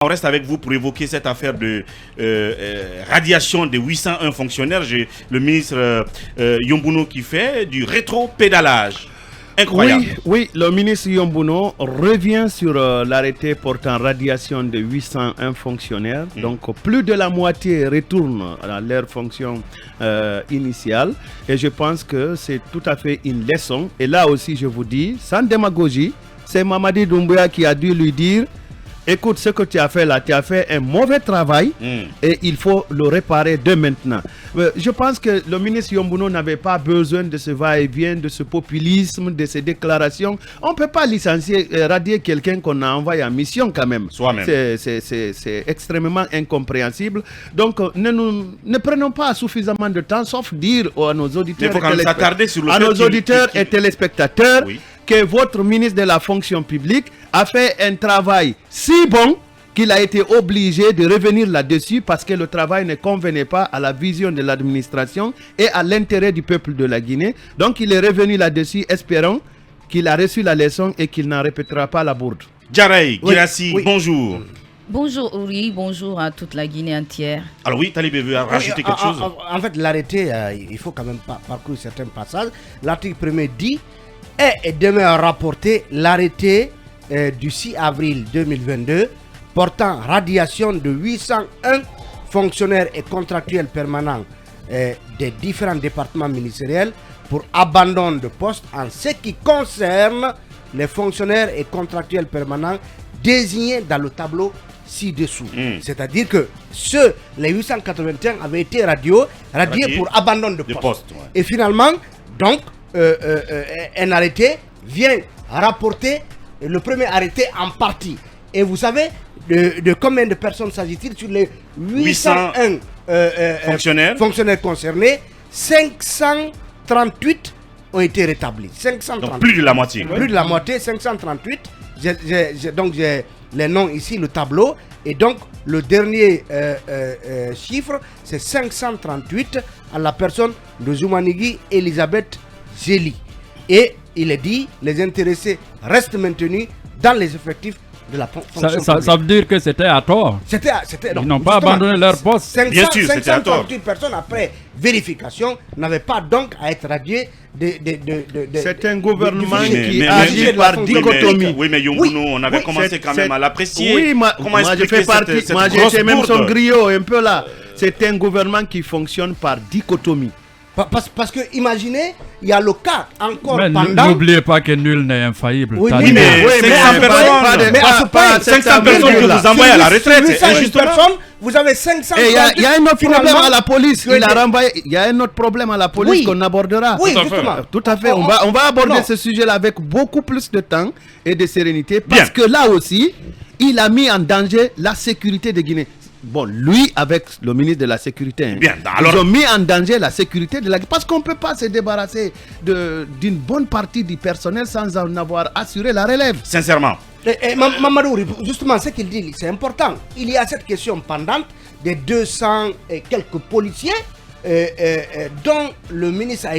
On reste avec vous pour évoquer cette affaire de radiation de 801 fonctionnaires. J'ai le ministre Yombuno qui fait du rétro-pédalage. Incroyable. Oui, le ministre Yombuno revient sur l'arrêté portant radiation de 801 fonctionnaires. Donc, plus de la moitié retourne à leur fonction initiale. Et je pense que c'est tout à fait une leçon. Et là aussi, je vous dis, sans démagogie, c'est Mamadi Doumbouya qui a dû lui dire: écoute, ce que tu as fait là, tu as fait un mauvais travail et il faut le réparer dès maintenant. Je pense que le ministre Yombuno n'avait pas besoin de ce va-et-vient, de ce populisme, de ces déclarations. On ne peut pas licencier, radier quelqu'un qu'on a envoyé en mission quand même. Soi-même. C'est extrêmement incompréhensible. Donc, ne prenons pas suffisamment de temps, sauf dire à nos auditeurs, et téléspectateurs que votre ministre de la fonction publique a fait un travail si bon qu'il a été obligé de revenir là-dessus parce que le travail ne convenait pas à la vision de l'administration et à l'intérêt du peuple de la Guinée. Donc il est revenu là-dessus, espérant qu'il a reçu la leçon et qu'il n'en répétera pas la bourde. Djarey Girassi, bonjour. Bonjour Uri, bonjour à toute la Guinée entière. Alors oui, Talibé veut rajouter quelque chose. En fait, l'arrêté, il faut quand même parcourir certains passages. L'article 1er dit: et demeure rapporté l'arrêté du 6 avril 2022 portant radiation de 801 fonctionnaires et contractuels permanents des différents départements ministériels pour abandon de poste en ce qui concerne les fonctionnaires et contractuels permanents désignés dans le tableau ci-dessous. C'est-à-dire que les 881 avaient été radiés pour abandon de poste. Et finalement, donc, un arrêté vient rapporter le premier arrêté en partie. Et vous savez de combien de personnes s'agit-il sur les 801 fonctionnaires concernés? 538 ont été rétablis. 538. Donc plus de la moitié. Plus de la moitié, 538. Donc j'ai les noms ici, le tableau. Et donc le dernier chiffre, c'est 538 à la personne de Zoumanigui Elisabeth Zélie. Et il est dit, les intéressés restent maintenus dans les effectifs de la fonction publique. Ça veut dire que c'était à tort. Ils n'ont pas abandonné leur poste. Bien sûr, c'était à tort. 538 personnes, après vérification, n'avaient pas donc à être radiées c'est un gouvernement qui agit par dichotomie. Oui, mais Yombuno, on avait commencé quand même à l'apprécier. Oui, moi je fais partie. Moi j'étais même son griot un peu là. C'est un gouvernement qui fonctionne par dichotomie. Parce que imaginez, il y a le cas encore mais pendant... N'oubliez pas que nul n'est infaillible. Oui, mais 500 personnes que vous envoyez à la retraite, c'est injustement. Vous avez 500 personnes. Il y a un autre problème à la police. Il y a un autre problème à la police qu'on abordera. Oui, justement. Tout à fait. On va aborder ce sujet-là avec beaucoup plus de temps et de sérénité. Parce que là aussi, il a mis en danger la sécurité de Guinée. Bon, lui avec le ministre de la Sécurité, ils ont mis en danger la sécurité de la Guinée. Parce qu'on ne peut pas se débarrasser d'une bonne partie du personnel sans en avoir assuré la relève. Sincèrement. Mamadou, justement, ce qu'il dit, c'est important. Il y a cette question pendante des 200 et quelques policiers dont le ministre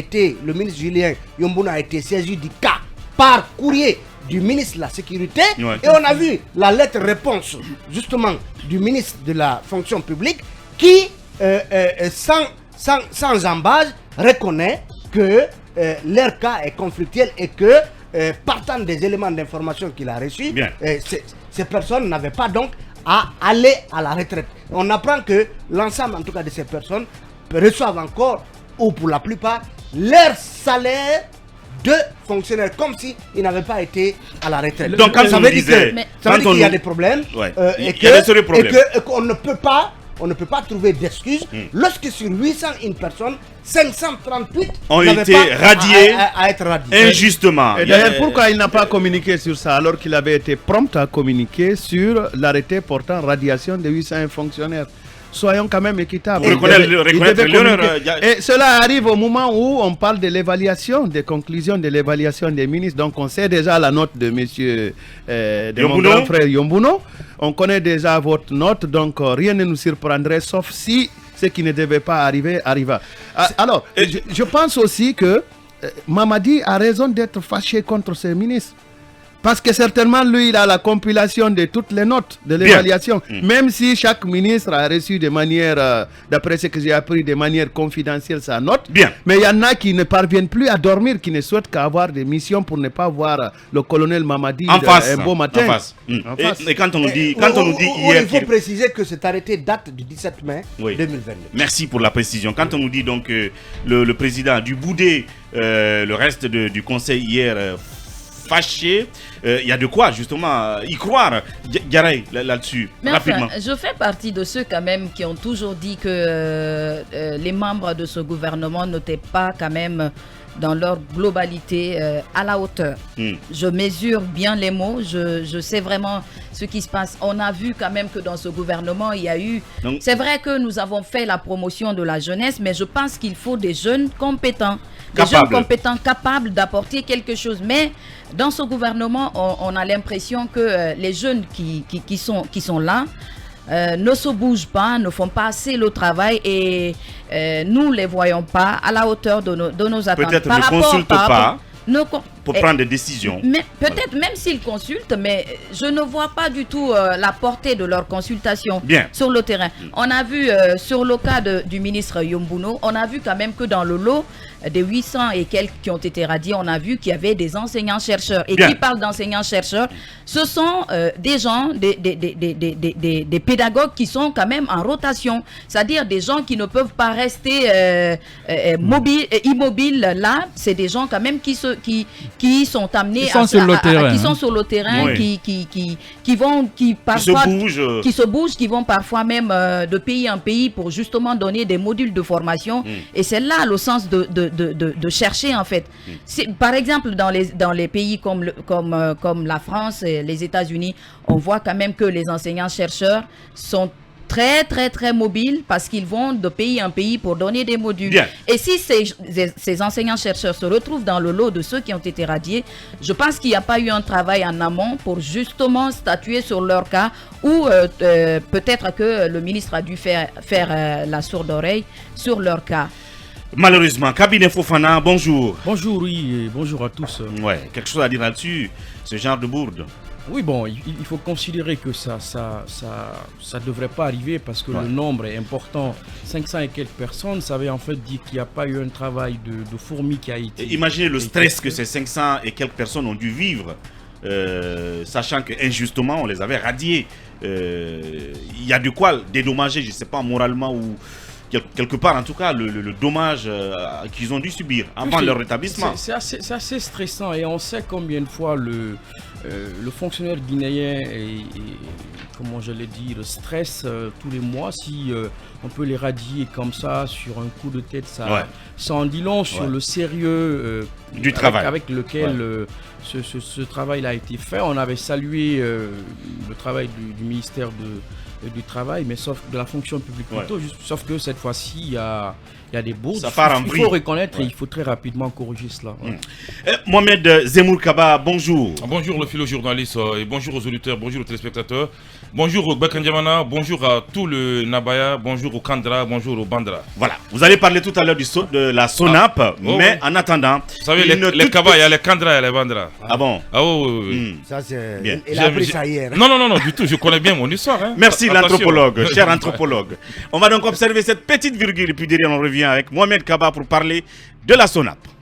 Julien Yombuno a été saisi du cas par courrier du ministre de la Sécurité, et on a vu la lettre réponse justement du ministre de la fonction publique qui sans embâche reconnaît que leur cas est conflictuel et que partant des éléments d'information qu'il a reçus, ces personnes n'avaient pas donc à aller à la retraite. On apprend que l'ensemble en tout cas de ces personnes reçoivent encore, ou pour la plupart, leur salaire de fonctionnaires, comme s'ils n'avaient pas été à la retraite. Donc quand ça veut dire qu'il y a des problèmes, et qu'on ne peut pas trouver d'excuses lorsque sur 801 personnes, 538 ont été radiés à être radiés injustement. Et d'ailleurs, pourquoi il n'a pas communiqué sur ça alors qu'il avait été prompt à communiquer sur l'arrêté portant radiation de 801 fonctionnaires? Soyons quand même équitables. Et cela arrive au moment où on parle de l'évaluation, des conclusions de l'évaluation des ministres. Donc on sait déjà la note de monsieur, de mon grand frère Yombuno. On connaît déjà votre note, donc rien ne nous surprendrait, sauf si ce qui ne devait pas arriver arriva. Alors, je pense aussi que Mamadi a raison d'être fâché contre ses ministres. Parce que certainement, lui, il a la compilation de toutes les notes de l'évaluation. Même si chaque ministre a reçu de manière, d'après ce que j'ai appris, de manière confidentielle sa note. Mais il y en a qui ne parviennent plus à dormir, qui ne souhaitent qu'avoir des missions pour ne pas voir le colonel Mamadi un beau matin. En face. Et quand on nous dit, hier... Il faut préciser que cet arrêté date du 17 mai 2022. Merci pour la précision. Quand on nous dit donc que le président a dû bouder le reste du conseil hier... fâché, il y a de quoi justement y croire. Garay, là-dessus, rapidement. Enfin, je fais partie de ceux quand même qui ont toujours dit que les membres de ce gouvernement n'étaient pas quand même dans leur globalité à la hauteur. Je mesure bien les mots, je sais vraiment ce qui se passe. On a vu quand même que dans ce gouvernement, il y a eu... C'est vrai que nous avons fait la promotion de la jeunesse, mais je pense qu'il faut des jeunes compétents. Des jeunes compétents capables d'apporter quelque chose. Mais dans ce gouvernement, on a l'impression que les jeunes qui sont là ne se bougent pas, ne font pas assez le travail et nous ne les voyons pas à la hauteur de nos attentes. Peut-être ne consultent pas pour prendre des décisions. Mais peut-être même s'ils consultent, mais je ne vois pas du tout la portée de leur consultation sur le terrain. On a vu sur le cas du ministre Yombuno, on a vu quand même que dans le lot des 800 et quelques qui ont été radiés, on a vu qu'il y avait des enseignants-chercheurs. Et qui parlent d'enseignants-chercheurs, ce sont des gens, des pédagogues qui sont quand même en rotation. C'est-à-dire des gens qui ne peuvent pas rester immobiles là. C'est des gens quand même qui sont amenés qui sont sur le terrain, qui parfois qui se bougent, qui vont parfois même de pays en pays pour justement donner des modules de formation. Et c'est là le sens de chercher en fait. Par exemple dans les pays comme la France et les États-Unis, on voit quand même que les enseignants-chercheurs sont très mobiles parce qu'ils vont de pays en pays pour donner des modules. Et si ces enseignants-chercheurs se retrouvent dans le lot de ceux qui ont été radiés, je pense qu'il n'y a pas eu un travail en amont pour justement statuer sur leur cas ou peut-être que le ministre a dû faire la sourde oreille sur leur cas. Malheureusement, Cabinet Fofana, bonjour. Bonjour, oui, et bonjour à tous. Ouais, quelque chose à dire là-dessus, ce genre de bourde. Oui, bon, il faut considérer que ça devrait pas arriver parce que le nombre est important. 500 et quelques personnes, ça veut en fait dire qu'il n'y a pas eu un travail de fourmi qui a été... Imaginez le stress que ces 500 et quelques personnes ont dû vivre, sachant qu'injustement, on les avait radiés. Il y a de quoi dédommager, je ne sais pas, moralement ou... quelque part, en tout cas, le dommage qu'ils ont dû subir avant leur rétablissement. C'est assez stressant et on sait combien de fois le fonctionnaire guinéen comment je l'ai dit, le stress tous les mois. Si on peut les radier comme ça sur un coup de tête, ça en dit long sur le sérieux du travail avec lequel ce travail a été fait. On avait salué le travail du ministère du travail, mais sauf de la fonction publique plutôt, sauf que cette fois-ci il y a des bourdes. Il faut reconnaître et il faut très rapidement corriger cela. Mohamed Zemour Kaba, bonjour. Bonjour le philo-journaliste et bonjour aux auditeurs, bonjour aux téléspectateurs, bonjour au Bakandjamana, bonjour à tout le Nabaya, bonjour au Kandra, bonjour au Bandra. Voilà, vous allez parler tout à l'heure de la SONAP, mais en attendant... Vous savez, les Kaba, il y a les Kandra et les Bandra. Ah bon? Ah oui. Ça c'est... Bien. Il a appris ça hier. Non, du tout, je connais bien mon histoire. Merci l'anthropologue, cher anthropologue. On va donc observer cette petite virgule et puis derrière on revient avec Mohamed Kaba pour parler de la SONAP.